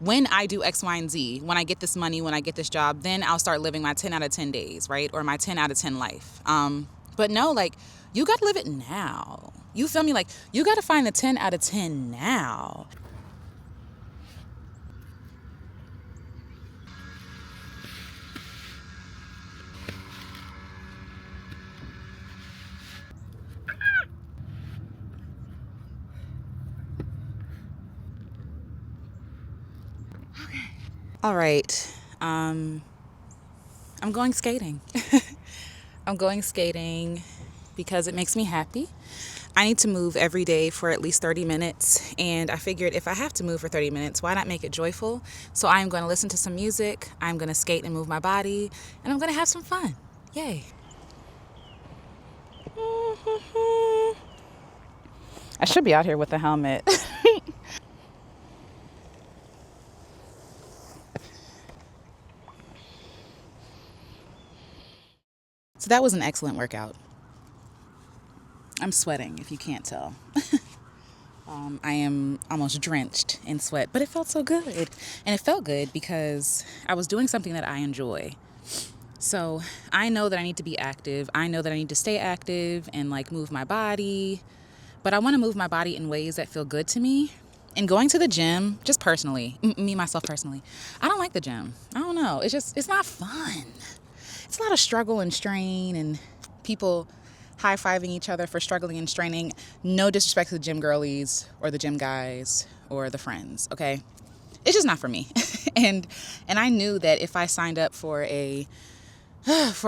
when I do X, Y, and Z, when I get this money, when I get this job, then I'll start living my 10 out of 10 days, right? Or my 10 out of 10 life. But no, like, you got to live it now. You feel me? Like, you got to find the 10 out of 10 now. All right. I'm going skating. I'm going skating because it makes me happy. I need to move every day for at least 30 minutes. And I figured if I have to move for 30 minutes, why not make it joyful? So I'm going to listen to some music. I'm going to skate and move my body. And I'm going to have some fun. Yay. I should be out here with a helmet. So that was an excellent workout. I'm sweating, if you can't tell. I am almost drenched in sweat, but it felt so good. And it felt good because I was doing something that I enjoy. So I know that I need to be active. I know that I need to stay active and like move my body. But I want to move my body in ways that feel good to me. And going to the gym, just personally, myself personally, I don't like the gym. I don't know. It's not fun. It's a lot of struggle and strain and people high-fiving each other for struggling and straining. No disrespect to the gym girlies or the gym guys or the friends, okay? It's just not for me. and I knew that if I signed up for a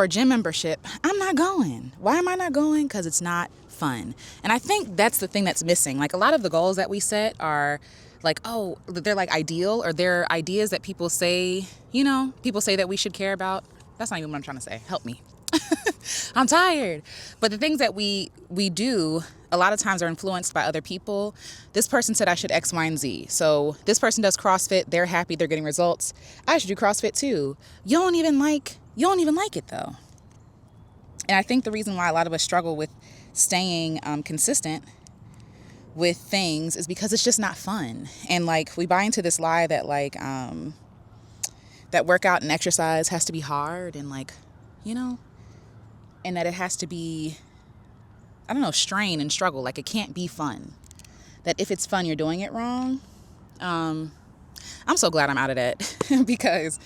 gym membership, I'm not going. Why am I not going? Because it's not fun. And I think that's the thing that's missing. Like, a lot of the goals that we set are like, oh, they're like ideal, or they're ideas that people say that we should care about. That's not even what I'm trying to say. Help me. I'm tired. But the things that we do a lot of times are influenced by other people. This person said I should X, Y, and Z. So this person does CrossFit. They're happy. They're getting results. I should do CrossFit too. You don't even like it though. And I think the reason why a lot of us struggle with staying consistent with things is because it's just not fun. And like, we buy into this lie that like, that workout and exercise has to be hard and like, and that it has to be, strain and struggle. Like, it can't be fun. That if it's fun, you're doing it wrong. I'm so glad I'm out of that because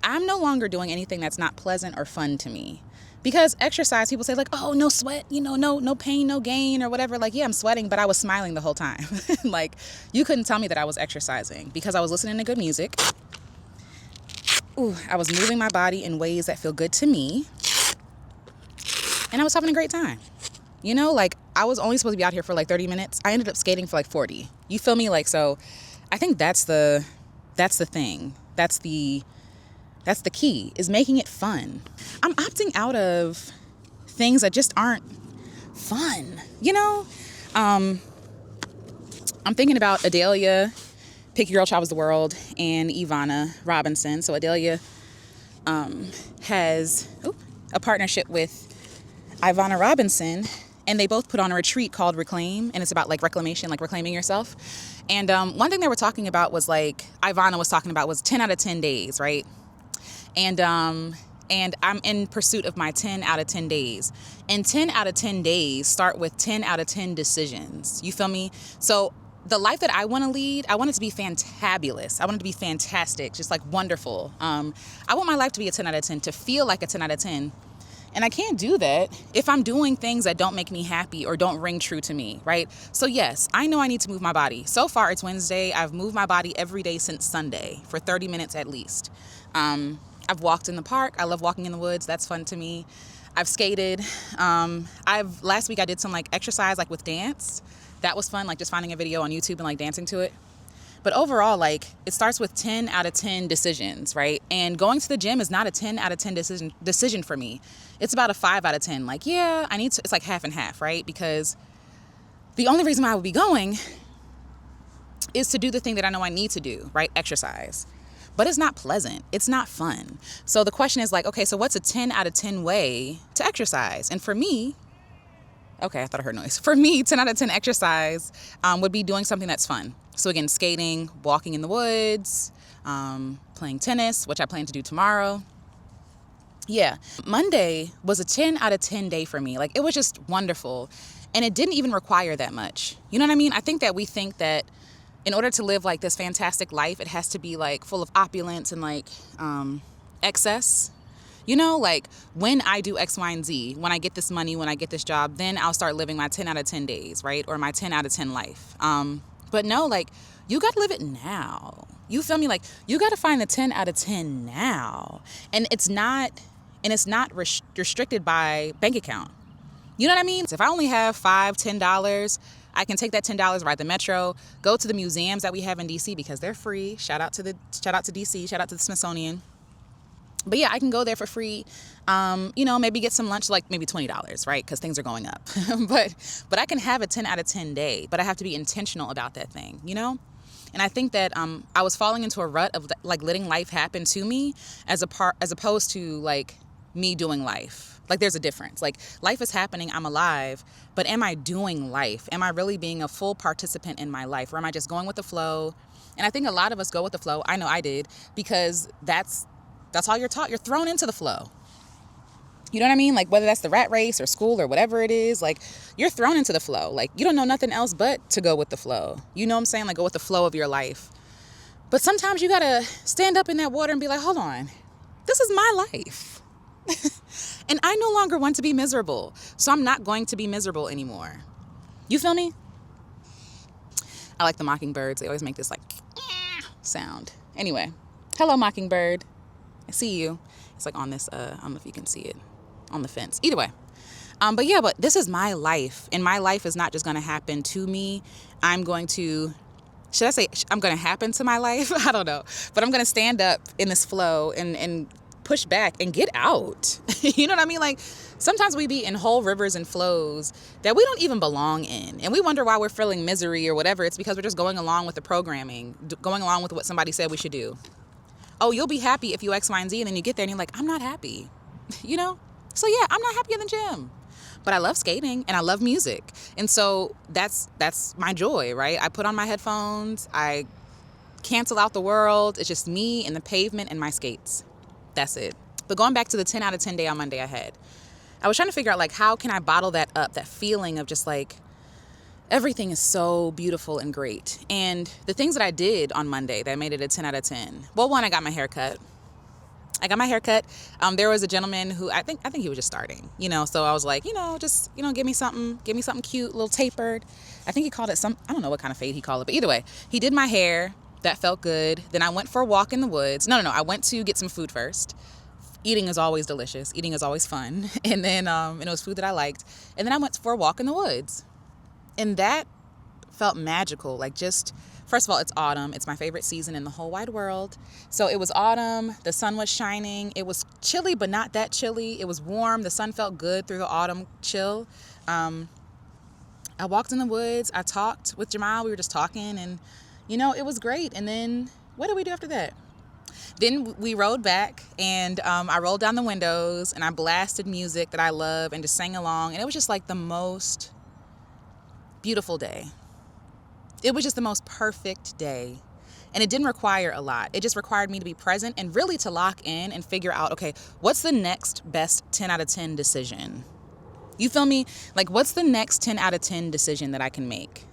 I'm no longer doing anything that's not pleasant or fun to me. Because exercise, people say like, oh, no sweat, no pain, no gain or whatever. Like, yeah, I'm sweating, but I was smiling the whole time. Like, you couldn't tell me that I was exercising because I was listening to good music. I was moving my body in ways that feel good to me. And I was having a great time. Like, I was only supposed to be out here for like 30 minutes. I ended up skating for like 40. You feel me? Like, so I think that's the thing. That's the key, is making it fun. I'm opting out of things that just aren't fun. I'm thinking about Alecia, Pick Your Girl Travels the World, and Ivana Robinson. So Alecia has a partnership with Ivana Robinson, and they both put on a retreat called Reclaim, and it's about like reclamation, like reclaiming yourself. And one thing they were talking about was like, Ivana was talking about was 10 out of 10 days, right? And I'm in pursuit of my 10 out of 10 days. And 10 out of 10 days start with 10 out of 10 decisions. You feel me? So the life that I want to lead, I want it to be fantabulous. I want it to be fantastic, just like wonderful. I want my life to be a 10 out of 10, to feel like a 10 out of 10. And I can't do that if I'm doing things that don't make me happy or don't ring true to me, right? So yes, I know I need to move my body. So far, it's Wednesday. I've moved my body every day since Sunday for 30 minutes at least. I've walked in the park. I love walking in the woods. That's fun to me. I've skated. Last week I did some like exercise, like with dance. That was fun, like just finding a video on YouTube and like dancing to it. But overall, like, it starts with 10 out of 10 decisions, right? And going to the gym is not a 10 out of 10 decision for me. It's about a 5 out of 10. Like, yeah, it's like half and half, right? Because the only reason why I would be going is to do the thing that I know I need to do, right? Exercise. But it's not pleasant. It's not fun. So the question is like, okay, so what's a 10 out of 10 way to exercise? And for me, okay, I thought I heard noise. For me, 10 out of 10 exercise would be doing something that's fun. So again, skating, walking in the woods, playing tennis, which I plan to do tomorrow. Yeah, Monday was a 10 out of 10 day for me. Like, it was just wonderful. And it didn't even require that much. You know what I mean? I think that we think that in order to live like this fantastic life, it has to be like full of opulence and like excess. You know, like when I do X, Y, and Z, when I get this money, when I get this job, then I'll start living my 10 out of 10 days, right? Or my 10 out of 10 life. But no, like, you got to live it now. You feel me? Like, you got to find the 10 out of 10 now. And it's not restricted by bank account. You know what I mean? If I only have $5, $10, I can take that $10, ride the metro, go to the museums that we have in DC because they're free. Shout out to DC, shout out to the Smithsonian. But yeah, I can go there for free. Maybe get some lunch, like maybe $20, right? Because things are going up. but I can have a 10 out of 10 day, but I have to be intentional about that thing, you know? And I think that I was falling into a rut of like letting life happen to me as opposed to like me doing life. Like, there's a difference. Like, life is happening, I'm alive, but am I doing life? Am I really being a full participant in my life? Or am I just going with the flow? And I think a lot of us go with the flow. I know I did, because that's all you're taught. You're thrown into the flow. You know what I mean? Like, whether that's the rat race or school or whatever it is, like, you're thrown into the flow. Like, you don't know nothing else but to go with the flow. You know what I'm saying? Like, go with the flow of your life. But sometimes you got to stand up in that water and be like, hold on, this is my life. And I no longer want to be miserable. So I'm not going to be miserable anymore. You feel me? I like the mockingbirds. They always make this like sound. Anyway, hello, mockingbird. I see you. It's like on this, I don't know if you can see it, on the fence. Either way. But this is my life. And my life is not just going to happen to me. I'm going to happen to my life? I don't know. But I'm going to stand up in this flow and push back and get out. You know what I mean? Like, sometimes we be in whole rivers and flows that we don't even belong in. And we wonder why we're feeling misery or whatever. It's because we're just going along with the programming, going along with what somebody said we should do. Oh, you'll be happy if you X, Y, and Z. And then you get there and you're like, I'm not happy. You know? So yeah, I'm not happy in the gym. But I love skating and I love music. And so that's my joy, right? I put on my headphones. I cancel out the world. It's just me and the pavement and my skates. That's it. But going back to the 10 out of 10 day on Monday I had, I was trying to figure out, like, how can I bottle that up, that feeling of just like everything is so beautiful and great. And the things that I did on Monday that made it a 10 out of 10. Well, one, I got my hair cut. There was a gentleman who I think he was just starting, so I was like, give me something cute, a little tapered. I think he called it I don't know what kind of fade he called it, but either way, he did my hair. That felt good. Then I went for a walk in the woods. No. I went to get some food first. Eating is always delicious. Eating is always fun. And then, and it was food that I liked. And then I went for a walk in the woods. And that felt magical. Like, just, first of all, it's autumn. It's my favorite season in the whole wide world. So it was autumn. The sun was shining. It was chilly, but not that chilly. It was warm. The sun felt good through the autumn chill. I walked in the woods. I talked with Jamal. We were just talking, and it was great. And then what did we do after that? Then we rode back, and I rolled down the windows and I blasted music that I love and just sang along. And it was just like the most beautiful day. It was just the most perfect day. And it didn't require a lot. It just required me to be present and really to lock in and figure out, okay, what's the next best 10 out of 10 decision? You feel me? Like, what's the next 10 out of 10 decision that I can make?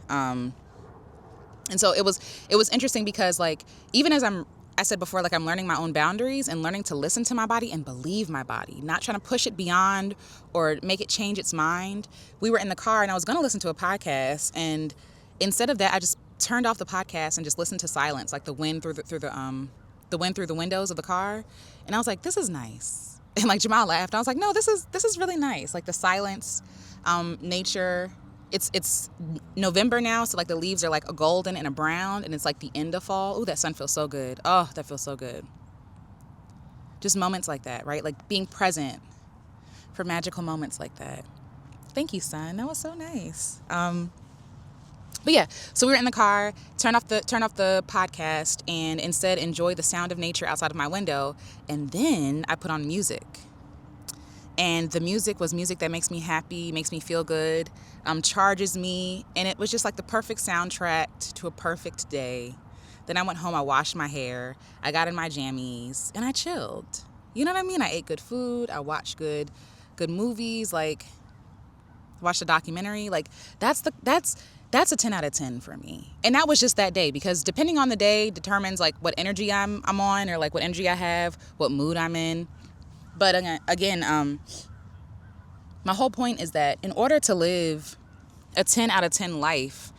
And so it was interesting because, like, even as I said before, like, I'm learning my own boundaries and learning to listen to my body and believe my body, not trying to push it beyond or make it change its mind. We were in the car and I was going to listen to a podcast, and instead of that, I just turned off the podcast and just listened to silence, like the wind through the wind through the windows of the car. And I was like, this is nice. And like Jamal laughed. I was like, no, this is really nice. Like the silence, nature. It's November now, so like the leaves are like a golden and a brown, and it's like the end of fall. Ooh, that sun feels so good. Oh, that feels so good. Just moments like that, right? Like being present for magical moments like that. Thank you, sun. That was so nice. But yeah, so we were in the car, turn off the podcast, and instead enjoy the sound of nature outside of my window. And then I put on music. And the music was music that makes me happy, makes me feel good, charges me. And it was just like the perfect soundtrack to a perfect day. Then I went home, I washed my hair, I got in my jammies, and I chilled. You know what I mean? I ate good food, I watched good movies, like watched a documentary. Like that's a 10 out of 10 for me. And that was just that day, because depending on the day determines like what energy I'm on, or like what energy I have, what mood I'm in. But again, my whole point is that in order to live a 10 out of 10 life,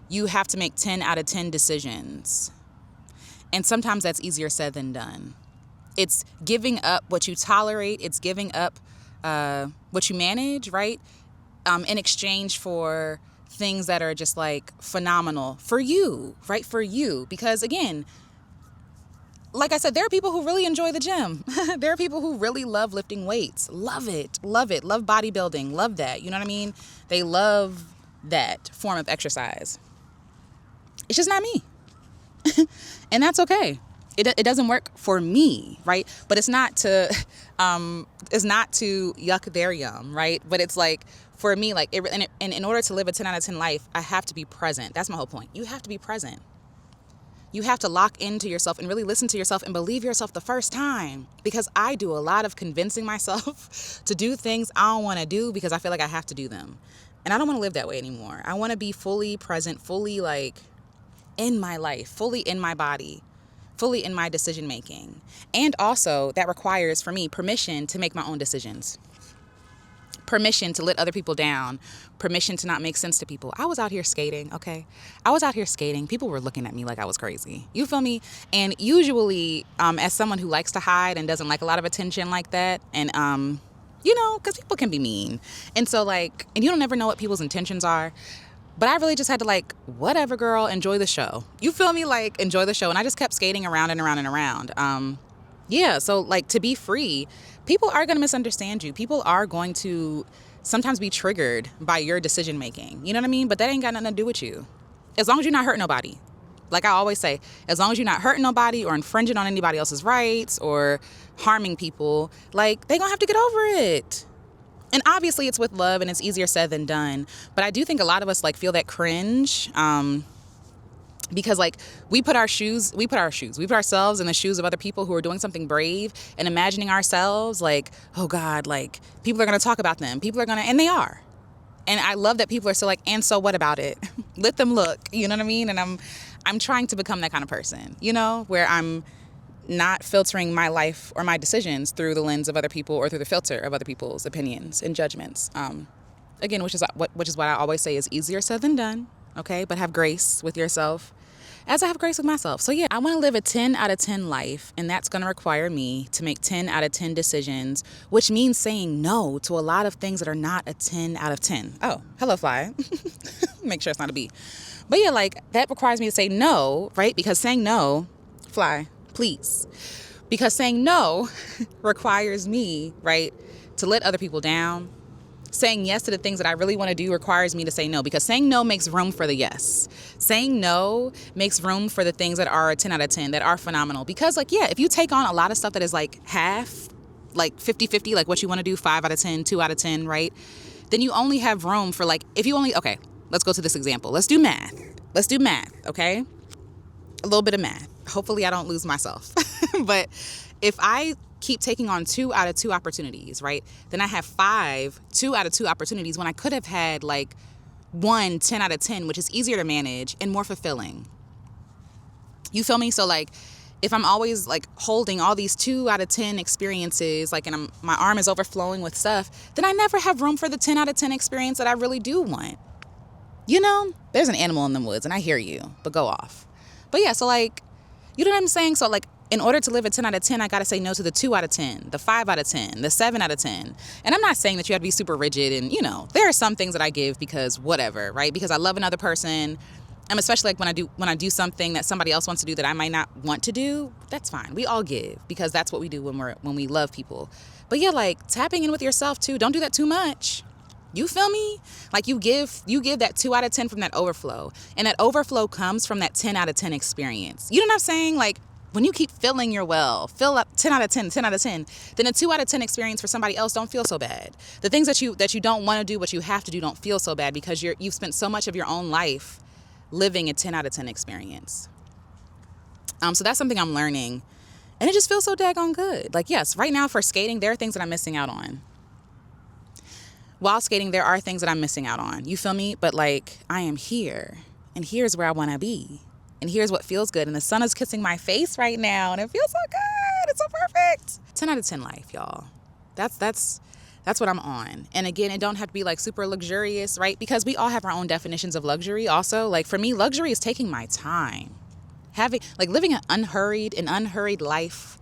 you have to make 10 out of 10 decisions. And sometimes that's easier said than done. It's giving up what you tolerate. It's giving up what you manage, right? In exchange for things that are just like phenomenal for you, right? For you. Because again, like I said, there are people who really enjoy the gym. There are people who really love lifting weights. Love it. Love bodybuilding. Love that. You know what I mean? They love that form of exercise. It's just not me. And that's okay. It doesn't work for me, right? But it's not to yuck their yum, right? But it's like, for me, like, and in order to live a 10 out of 10 life, I have to be present. That's my whole point. You have to be present. You have to lock into yourself and really listen to yourself and believe yourself the first time. Because I do a lot of convincing myself to do things I don't want to do because I feel like I have to do them. And I don't want to live that way anymore. I want to be fully present, fully like in my life, fully in my body, fully in my decision making. And also that requires for me permission to make my own decisions. Permission to let other people down, permission to not make sense to people. I was out here skating, okay? I was out here skating. People were looking at me like I was crazy. You feel me? And usually, as someone who likes to hide and doesn't like a lot of attention like that, and, you know, because people can be mean. And so, like, and you don't ever know what people's intentions are. But I really just had to, like, whatever, girl, enjoy the show. You feel me? Like, enjoy the show. And I just kept skating around and around and around. Yeah, so, like, to be free, people are going to misunderstand you. People are going to sometimes be triggered by your decision making. You know what I mean? But that ain't got nothing to do with you. As long as you're not hurting nobody. Like I always say, as long as you're not hurting nobody or infringing on anybody else's rights or harming people, like, they going to have to get over it. And obviously it's with love and it's easier said than done. But I do think a lot of us, like, feel that cringe, because, like, we put ourselves in the shoes of other people who are doing something brave and imagining ourselves like, oh God, like, people are going to talk about them. And they are. And I love that people are still like, and so what about it? Let them look, you know what I mean? And I'm trying to become that kind of person, you know, where I'm not filtering my life or my decisions through the lens of other people or through the filter of other people's opinions and judgments. Again, which is what I always say is easier said than done. Okay. But have grace with yourself as I have grace with myself. So yeah, I want to live a 10 out of 10 life, and that's going to require me to make 10 out of 10 decisions, which means saying no to a lot of things that are not a 10 out of 10. Oh, hello, fly. Make sure it's not a bee. But yeah, like, that requires me to say no, right? Because saying no, fly, please. Because saying no requires me, right, to let other people down. Saying yes to the things that I really want to do requires me to say no, because saying no makes room for the yes. Saying no makes room for the things that are a 10 out of 10, that are phenomenal. Because, like, yeah, if you take on a lot of stuff that is like half, like 50-50, like what you want to do, 5 out of 10, 2 out of 10, right? Then you only have room for, like, okay, let's go to this example. Let's do math, okay? A little bit of math. Hopefully I don't lose myself. But if I keep taking on 2 out of 2 opportunities, right? Then I have 2 out of 2 opportunities when I could have had like 10 out of 10, which is easier to manage and more fulfilling. You feel me? So, like, if I'm always like holding all these 2 out of 10 experiences, like, and my arm is overflowing with stuff, then I never have room for the 10 out of 10 experience that I really do want. You know, there's an animal in the woods and I hear you, but go off. But yeah, so, like, you know what I'm saying? So, like, in order to live a 10 out of 10, I got to say no to the 2 out of 10, the 5 out of 10, the 7 out of 10. And I'm not saying that you have to be super rigid. And, you know, there are some things that I give because whatever, right? Because I love another person. And especially like when I do something that somebody else wants to do that I might not want to do, that's fine. We all give because that's what we do when we love people. But yeah, like, tapping in with yourself too. Don't do that too much. You feel me? Like, you give that 2 out of 10 from that overflow. And that overflow comes from that 10 out of 10 experience. You know what I'm saying? Like, When you keep filling your well, fill up 10 out of 10, 10 out of 10, then a 2 out of 10 experience for somebody else don't feel so bad. The things that you don't want to do, but you have to do, don't feel so bad because you've spent so much of your own life living a 10 out of 10 experience. So that's something I'm learning. And it just feels so daggone good. Like, yes, right now for skating, there are things that I'm missing out on. While skating, there are things that I'm missing out on. You feel me? But like, I am here. And here's where I want to be. And here's what feels good. And the sun is kissing my face right now. And it feels so good. It's so perfect. 10 out of 10 life, y'all. That's what I'm on. And again, it don't have to be like super luxurious, right? Because we all have our own definitions of luxury also. Like for me, luxury is taking my time. Living an unhurried life,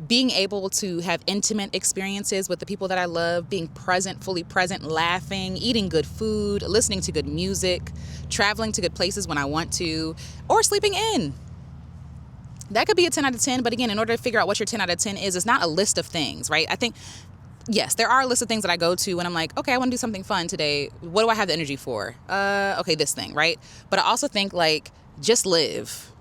being able to have intimate experiences with the people that I love, being present, fully present, laughing, eating good food, listening to good music, traveling to good places when I want to, or sleeping in. That could be a 10 out of 10. But again, in order to figure out what your 10 out of 10 is, it's not a list of things, right? I think, yes, there are a list of things that I go to when I'm like, okay, I want to do something fun today. What do I have the energy for? Okay, this thing, right? But I also think like, just live.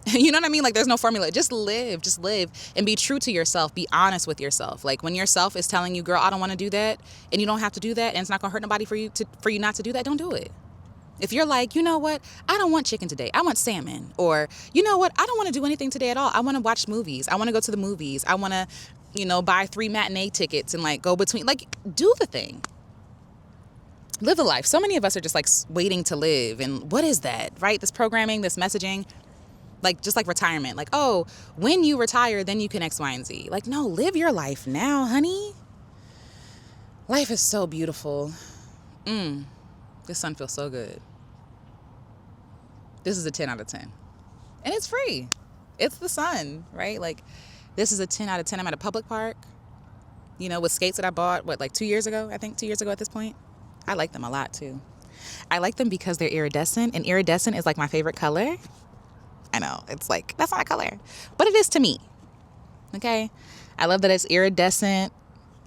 You know what I mean? Like there's no formula. Just live and be true to yourself. Be honest with yourself. Like when yourself is telling you, girl, I don't want to do that, and you don't have to do that, and it's not gonna hurt nobody for you not to do that, don't do it. If you're like, you know what, I don't want chicken today, I want salmon. Or you know what, I don't want to do anything today at all. I want to watch movies. I want to go to the movies. I want to, buy 3 matinee tickets and like go between, like do the thing. Live the life. So many of us are just like waiting to live. And what is that, right? This programming, this messaging, like just like retirement. Like, oh, when you retire, then you can X, Y, and Z. Like, no, live your life now, honey. Life is so beautiful. This sun feels so good. This is a 10 out of 10. And it's free. It's the sun, right? Like, this is a 10 out of 10. I'm at a public park, with skates that I bought, 2 years ago? I think 2 years ago at this point. I like them a lot too. I like them because they're iridescent, and iridescent is like my favorite color. I know, it's like, that's not a color, but it is to me. Okay? I love that it's iridescent.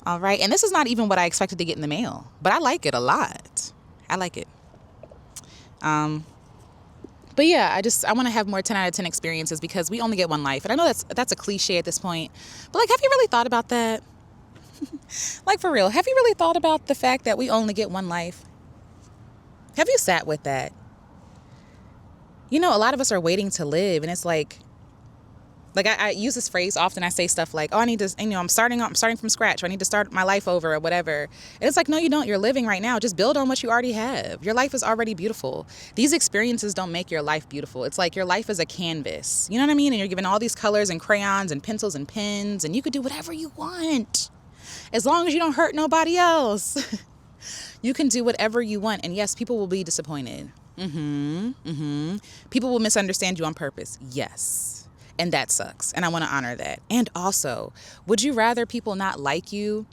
All right. And this is not even what I expected to get in the mail, but I like it a lot. I like it. But yeah, I want to have more 10 out of 10 experiences because we only get one life. And I know that's a cliche at this point, but like, have you really thought about that? Like for real, have you really thought about the fact that we only get one life? Have you sat with that? A lot of us are waiting to live, and it's like I use this phrase often. I say stuff like, oh, I need to, I'm starting from scratch, or I need to start my life over or whatever. And it's like, no, you don't. You're living right now. Just build on what you already have. Your life is already beautiful. These experiences don't make your life beautiful. It's like your life is a canvas. You know what I mean? And you're given all these colors and crayons and pencils and pens, and you could do whatever you want. As long as you don't hurt nobody else, you can do whatever you want. And yes, people will be disappointed. People will misunderstand you on purpose. Yes. And that sucks. And I want to honor that. And also, would you rather people not like you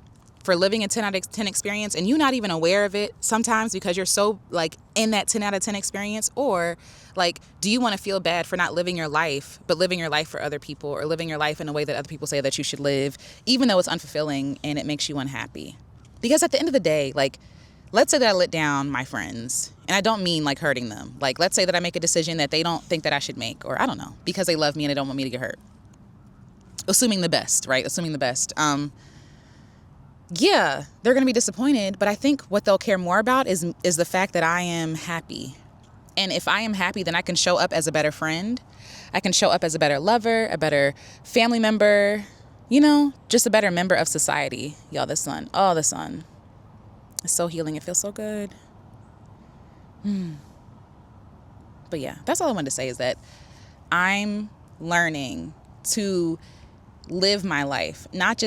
for living a 10 out of 10 experience and you not even aware of it sometimes because you're so like in that 10 out of 10 experience? Or like, do you want to feel bad for not living your life, but living your life for other people, or living your life in a way that other people say that you should live, even though it's unfulfilling and it makes you unhappy? Because at the end of the day, like, let's say that I let down my friends, and I don't mean like hurting them. Like, let's say that I make a decision that they don't think that I should make, or I don't know, because they love me and they don't want me to get hurt. Assuming the best, right? Assuming the best. Yeah, they're going to be disappointed, but I think what they'll care more about is the fact that I am happy. And if I am happy, then I can show up as a better friend. I can show up as a better lover, a better family member, just a better member of society. Y'all, the sun. Oh, the sun. It's so healing. It feels so good. But yeah, that's all I wanted to say is that I'm learning to live my life, not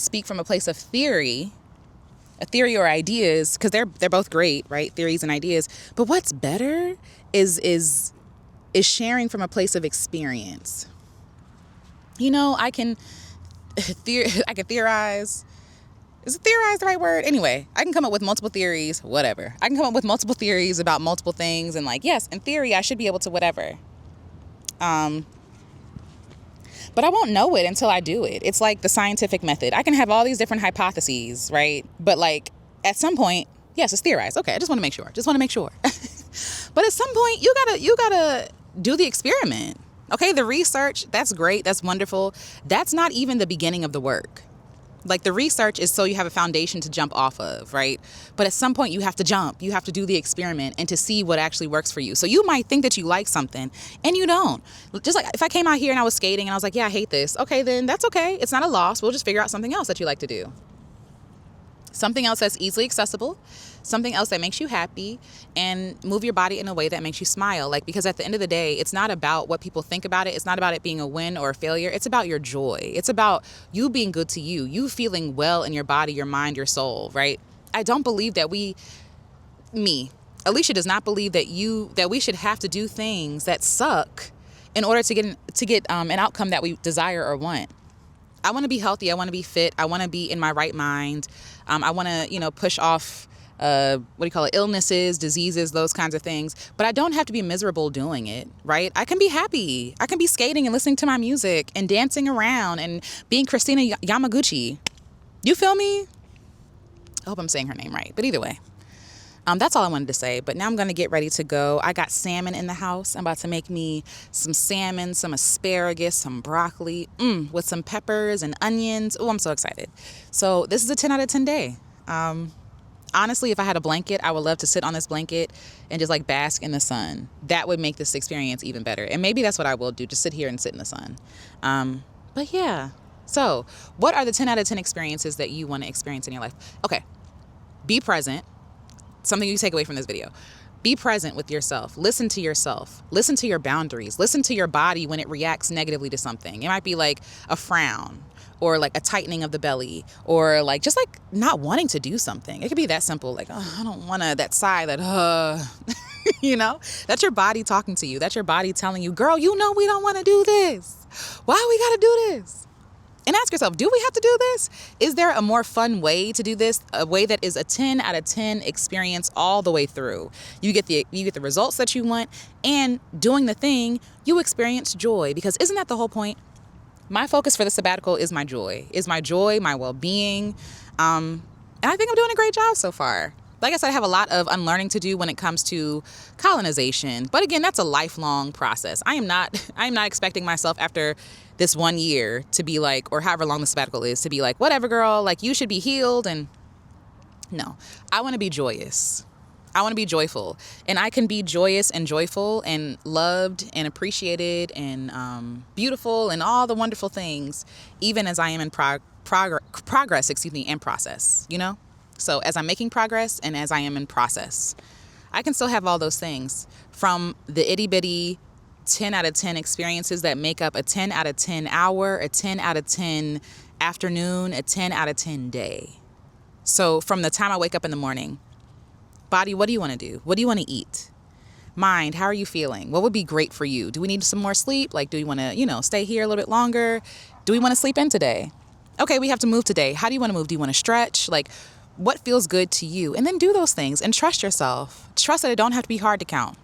speak from a place of theory or ideas, because they're both great, right? Theories and ideas. But what's better is sharing from a place of experience. I can theorize. Is theorize the right word? Anyway, I can come up with multiple theories, whatever. I can come up with multiple theories about multiple things, and like, yes, in theory, I should be able to whatever. But I won't know it until I do it. It's like the scientific method. I can have all these different hypotheses, right? But like at some point, yes, it's theorized. Okay, I just want to make sure. But at some point, you gotta do the experiment. Okay, the research, that's great. That's wonderful. That's not even the beginning of the work. Like the research is so you have a foundation to jump off of, right? But at some point you have to jump. You have to do the experiment and to see what actually works for you. So you might think that you like something and you don't. Just like if I came out here and I was skating and I was like, yeah, I hate this. Okay, then that's okay. It's not a loss. We'll just figure out something else that you like to do. Something else that's easily accessible, something else that makes you happy, and move your body in a way that makes you smile. Like, because at the end of the day, it's not about what people think about it. It's not about it being a win or a failure. It's about your joy. It's about you being good to you, you feeling well in your body, your mind, your soul, right? I don't believe that Alecia does not believe that we should have to do things that suck in order to get an outcome that we desire or want. I want to be healthy. I want to be fit. I want to be in my right mind. I want to, push off, illnesses, diseases, those kinds of things. But I don't have to be miserable doing it, right? I can be happy. I can be skating and listening to my music and dancing around and being Christina Yamaguchi. You feel me? I hope I'm saying her name right. But either way. That's all I wanted to say, but now I'm going to get ready to go. I got salmon in the house. I'm about to make me some salmon, some asparagus, some broccoli, with some peppers and onions. Oh, I'm so excited. So this is a 10 out of 10 day. Honestly, if I had a blanket, I would love to sit on this blanket and just like bask in the sun. That would make this experience even better. And maybe that's what I will do, just sit here and sit in the sun. But yeah. So what are the 10 out of 10 experiences that you want to experience in your life? Okay. Be present. Something you take away from this video. Be present with yourself. Listen to yourself. Listen to your boundaries. Listen to your body when it reacts negatively to something. It might be like a frown or like a tightening of the belly or like just like not wanting to do something. It could be that simple. Like, oh, I don't want to, that sigh that, that's your body talking to you. That's your body telling you, girl, we don't want to do this. Why we got to do this? And ask yourself, do we have to do this? Is there a more fun way to do this? A way that is a 10 out of 10 experience all the way through. You get the results that you want, and doing the thing, you experience joy. Because isn't that the whole point? My focus for the sabbatical is my joy, my well-being. And I think I'm doing a great job so far. Like I said, I have a lot of unlearning to do when it comes to colonization. But again, that's a lifelong process. I am not expecting myself after this 1 year to be like, or however long the sabbatical is, to be like, whatever, girl, like you should be healed. And no, I want to be joyous. I want to be joyful. And I can be joyous and joyful and loved and appreciated and beautiful and all the wonderful things, even as I am in progress, and process, So as I'm making progress and as I am in process, I can still have all those things, from the itty bitty 10 out of 10 experiences that make up a 10 out of 10 hour, a 10 out of 10 afternoon, a 10 out of 10 day. So from the time I wake up in the morning, body, what do you want to do? What do you want to eat? Mind, how are you feeling? What would be great for you? Do we need some more sleep? Like, do we want to, stay here a little bit longer? Do we want to sleep in today? Okay, we have to move today. How do you want to move? Do you want to stretch? Like, what feels good to you? And then do those things and trust yourself. Trust that it don't have to be hard to count.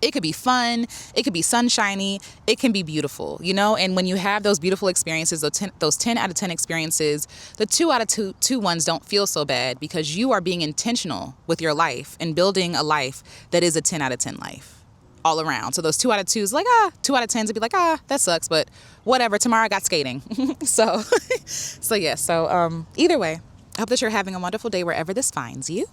It could be fun. It could be sunshiny. It can be beautiful, And when you have those beautiful experiences, those 10 out of 10 experiences, the 2 out of 2 ones don't feel so bad because you are being intentional with your life and building a life that is a 10 out of 10 life all around. So those 2 out of 2s, like, 2 out of 10s would be like, that sucks, but whatever. Tomorrow I got skating. So either way, I hope that you're having a wonderful day wherever this finds you.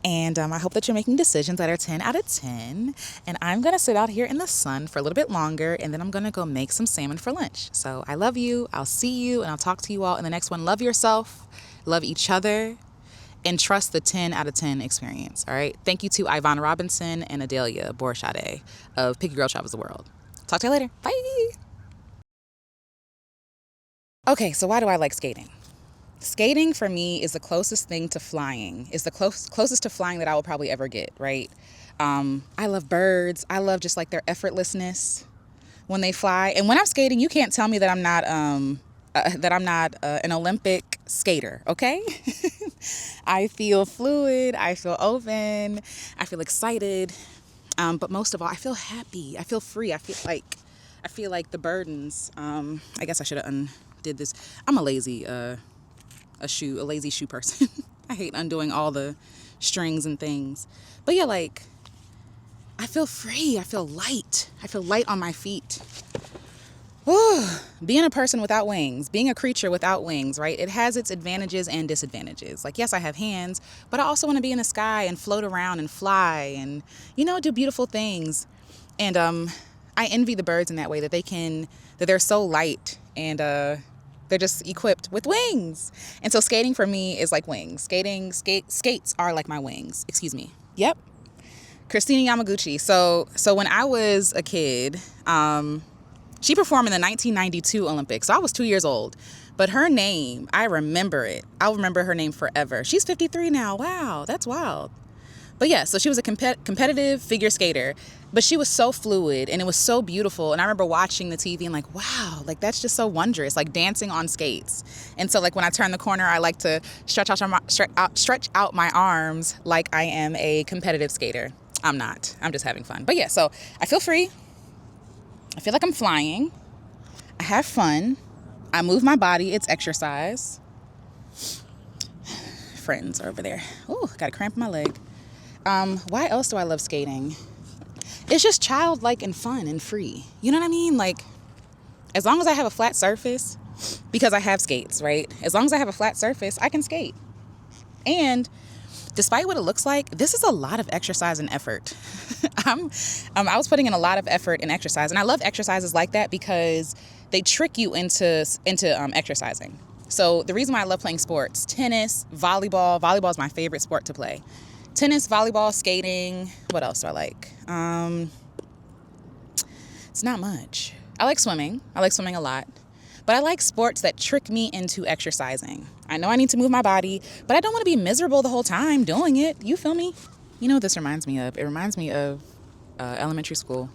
And I hope that you're making decisions that are 10 out of 10. And I'm going to sit out here in the sun for a little bit longer, and then I'm going to go make some salmon for lunch. So I love you. I'll see you, and I'll talk to you all in the next one. Love yourself, love each other, and trust the 10 out of 10 experience. All right. Thank you to Yvonne Robinson and Alecia Renece of Picky Girl Travels the World. Talk to you later. Bye. Okay, so why do I like skating? Skating for me is the closest thing to flying. It's the closest to flying that I will probably ever get, right? I love birds. I love just like their effortlessness when they fly. And when I'm skating, you can't tell me that I'm not an Olympic skater, okay? I feel fluid. I feel open. I feel excited. But most of all, I feel happy. I feel free. I feel like the burdens. I guess I should have undid this. I'm a lazy shoe person. I hate undoing all the strings and things. But yeah, like, I feel free. I feel light. I feel light on my feet. Whew. Being a person without wings, being a creature without wings, right? It has its advantages and disadvantages. Like, yes, I have hands, but I also want to be in the sky and float around and fly and, do beautiful things. And I envy the birds in that way, that they're so light and they're just equipped with wings. And so skating for me is like wings. Skates are like my wings. Excuse me. Yep. Christina Yamaguchi. So when I was a kid, she performed in the 1992 Olympics. So I was 2 years old. But her name, I remember it. I'll remember her name forever. She's 53 now. Wow, that's wild. But yeah, so she was a competitive figure skater. But she was so fluid and it was so beautiful. And I remember watching the TV and like, wow, like that's just so wondrous, like dancing on skates. And so like when I turn the corner, I like to stretch out my arms like I am a competitive skater. I'm not. I'm just having fun. But yeah, so I feel free. I feel like I'm flying. I have fun. I move my body. It's exercise. Friends are over there. Ooh, got a cramp in my leg. Why else do I love skating? It's just childlike and fun and free. You know what I mean? Like, as long as I have a flat surface, because I have skates, right? As long as I have a flat surface, I can skate. And despite what it looks like, this is a lot of exercise and effort. I was putting in a lot of effort and exercise, and I love exercises like that because they trick you into exercising. So the reason why I love playing sports, tennis, volleyball is my favorite sport to play. Tennis, volleyball, skating. What else do I like? It's not much. I like swimming. I like swimming a lot. But I like sports that trick me into exercising. I know I need to move my body, but I don't want to be miserable the whole time doing it. You feel me? You know what this reminds me of? It reminds me of elementary school.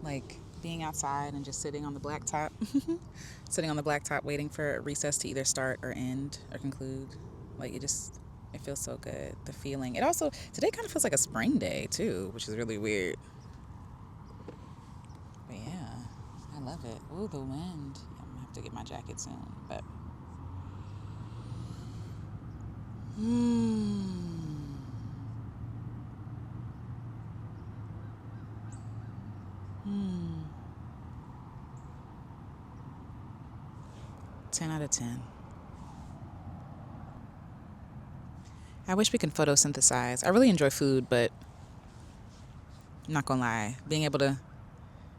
Like being outside and just sitting on the blacktop. Sitting on the blacktop waiting for recess to either start or end or conclude. Like it feels so good. The feeling. It also, today kind of feels like a spring day too, which is really weird. But yeah, I love it. Ooh, the wind. I'm gonna have to get my jacket soon, but. Hmm. 10 out of 10. I wish we could photosynthesize. I really enjoy food, but I'm not gonna lie. Being able to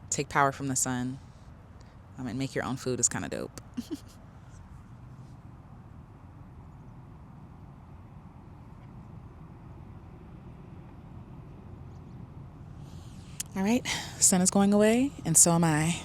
take power from the sun and make your own food is kind of dope. All right, sun is going away, and so am I.